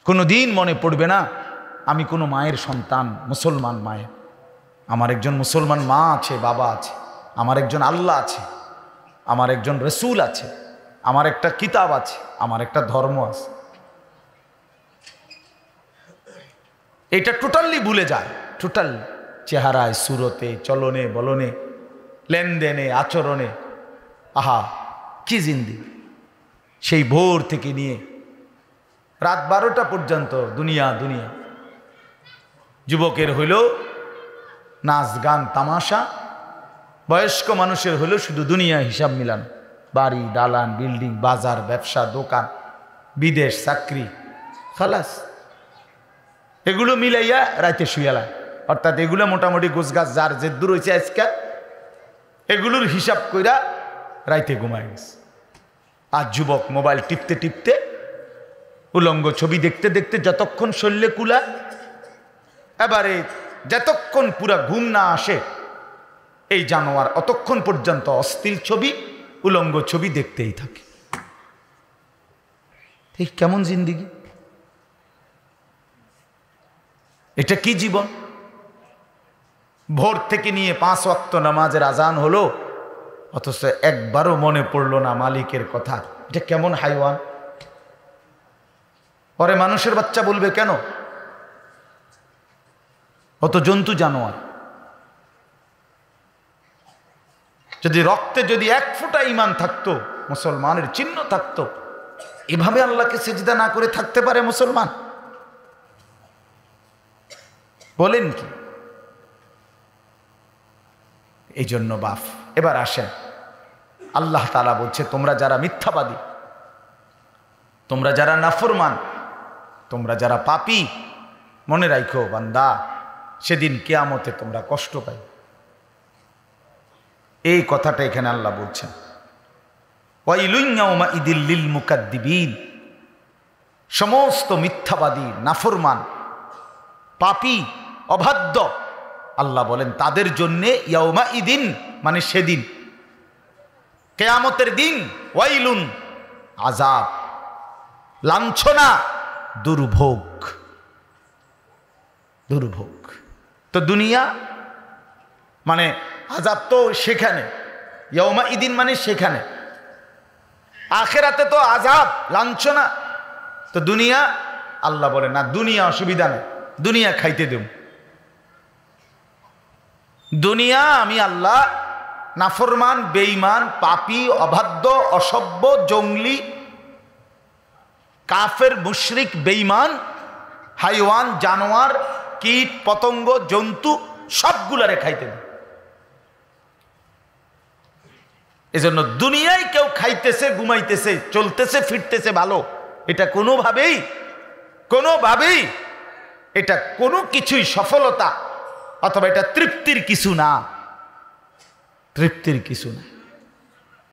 কোনো দিন মনে পড়বে না আমি কোনো মায়ের সন্তান, মুসলমান মায়ের। আমার একজন মুসলমান মা আছে, বাবা আছে, আমার একজন আল্লাহ আছে, আমার একজন রসুল আছে, আমার একটা কিতাব আছে, আমার একটা ধর্ম আছে। এটা টোটালি ভুলে যায়, টোটাল চেহারায়, সুরতে, চলনে বলনে, লেনদেনে, আচরণে। আহা কি জিন্দেগি! সেই ভোর থেকে নিয়ে রাত 12টা পর্যন্ত দুনিয়া দুনিয়া। যুবকের হইল নাচ গান তামাশা, বয়স্ক মানুষের হইল শুধু দুনিয়া হিসাব মিলান, বাড়ি দালান বিল্ডিং, বাজার ব্যবসা দোকান, বিদেশ চাকরি, খালাস। এগুলো মিলাইয়া রাইতে শুয়ালায়, অর্থাৎ এগুলো মোটামুটি গোছগাছ যার যে দূর হয়েছে আজকে, এগুলোর হিসাব কইরা রাইতে ঘুমায় গেছে। আর যুবক মোবাইল টিপতে টিপতে, উলঙ্গ ছবি দেখতে দেখতে যতক্ষণ শরীরে কুলা, এবারে যতক্ষণ পুরা ঘুম না আসে এই জানোয়ার অতক্ষণ পর্যন্ত অশ্লীল ছবি, উলঙ্গ ছবি দেখতেই থাকে। ঠিক কেমন জিন্দেগি! এটা কি জীবন! ভোর থেকে নিয়ে 5 ওয়াক্ত নামাজের আজান হলো, অথচ একবারও মনে পড়লো না মালিকের কথা। এটা কেমন হাইওয়ান! পরে মানুষের বাচ্চা বলবে কেন? অত জন্তু জানোয়ার। যদি রক্তে যদি 1 ফোঁটা ঈমান থাকতো, মুসলমানের চিহ্ন থাকতো, এভাবে আল্লাহকে সিজদা না করে থাকতে পারে মুসলমান? বলেন কি? এই জন্য বাপ, এবার আসেন, আল্লাহ তাআলা বলছে তোমরা যারা মিথ্যাবাদী, তোমরা যারা নাফরমান, তোমরা যারা পাপী, মনে রাখো বান্দা, সেদিন কিয়ামতে তোমরা কষ্ট পাই। এই কথাটা এখানে আল্লাহ বলছেন। ওয়াইলুন ইয়াউমাইদিল লিল মুকাদ্দিবিন, সমস্ত মিথ্যাবাদী, নাফরমান, পাপী, অবাধ্য, আল্লাহ বলেন তাদের জন্য ইয়াউমাইদিন মানে সেদিন, কিয়ামতের দিন, ওয়াইলুন আযাব, লাঞ্ছনা, দুর্ভোগ, দুর্ভোগ। তো দুনিয়া মানে আযাব তো সেখানে, ইয়াউমাইদিন মানে সেখানে, আখিরাতে তো আযাব লাঞ্ছনা। তো দুনিয়া, আল্লাহ বলে না দুনিয়া অসুবিধা নেই, দুনিয়া খাইতে দেব। দুনিয়া আমি আল্লাহ নাফরমান, বেঈমান, পাপী, অবাধ্য, অসভ্য, জঙ্গলি, কাফের, মুশরিক, বেঈমান, হাইওয়ান, জানোয়ার, কীট পতঙ্গ, জন্তু সবগুলারে খাইতে দেব। এজন্য দুনিয়ায় কেউ খাইতেছে, ঘুমাইতেছে, চলতেছে, ফিরতেছে ভালো, এটা কোনোভাবেই এটা কোনো কিছুই সফলতা অথবা এটা তৃপ্তির কিছু না, তৃপ্তির কিছু না।